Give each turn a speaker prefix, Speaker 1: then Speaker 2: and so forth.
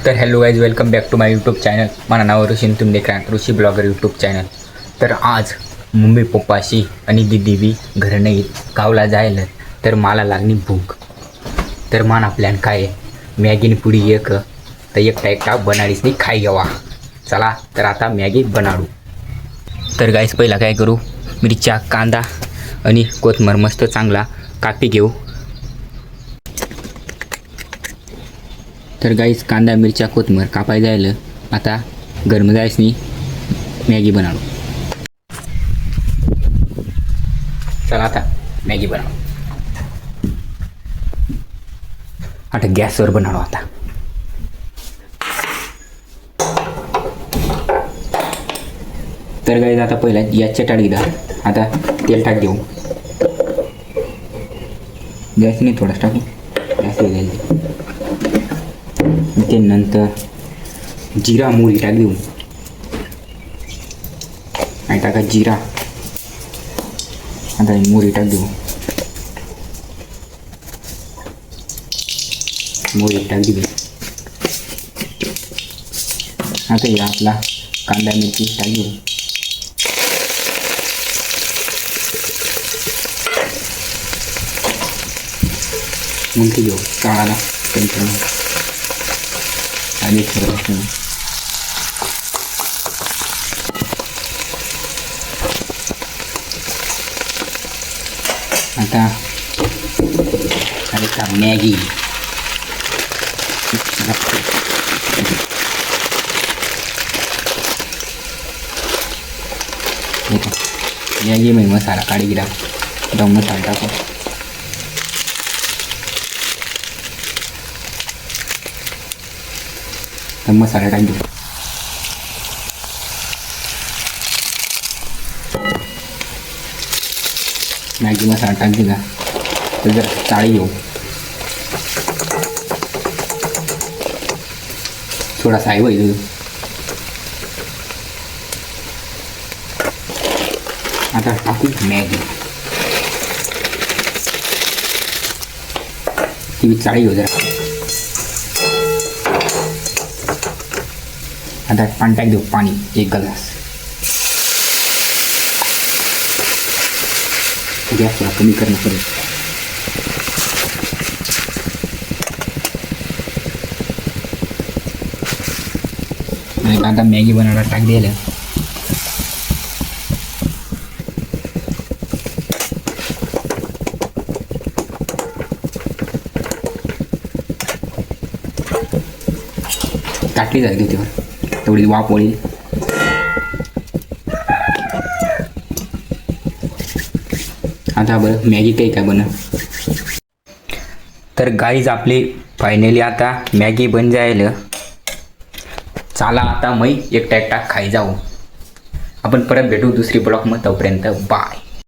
Speaker 1: तर hello guys, welcome back to my YouTube channel. माझं नाव ऋषी, तुम्ही देख रहा ऋषी ब्लॉगर यूट्यूब चॅनल. तर आज मम्मी पप्पाशी आणि दीदी बी घर नाही गावला जायला, तर मला लागली भूक. तर माना प्लॅन काय आहे, मॅगीने पुडी एक तर एकटा बनाडीच नाही खाई घ्यावा. चला तर आता मॅगी बनाडू. तर गाईस पहिला काय करू, मिरच्या कांदा आणि कोथमर मस्त चांगला कापी घेऊ. तर गाईस कांदा मिरच्या कोथमर कापाय जायला आता गरम जायच नाही मॅगी बनाडू. चला आता मॅगी बनाडू. आता गॅसवर बनाडू. आता तर गाईस आता पहिला याच्या टाळी द्या. आता तेल टाक देऊ. गॅस नाही थोडाच टाकू, गॅस जाईल. ते नंतर जिरा मोहरी टाक देऊ. आणि टाका जिरा. आता मोहरी टाक देऊ. मोहरी टाक दिली. आता हे आपला कांदा मिरची टाक देऊ. मग ते घेऊ काळाला आणि आता मॅगी मॅगी में मसाला काढी गिरा दम मसाला टाको. तर मसाला टाक देऊ. मॅगी मसाला टाक दिला तर जर चाळी घेऊ. थोडासा आहे वैद्य. आता टाकू मॅगी. ती चाळी घेऊ जरा. आता पाणी टाक देऊ. पाणी 1 ग्लास. गॅस थोड़ा कमी करना पड़ेगा. आता मॅगी बनायला टाक दिलं. टाकली जाईल त्यावर तेवढी वाफ होईल. आता बरं मॅगी काही काय बन. तर गाईज आपली फायनली आता मॅगी बन जायला. चला आता मी एकटा खाई जाऊ. आपण परत भेटू दुसरी ब्लॉग मध्ये. तोपर्यंत बाय.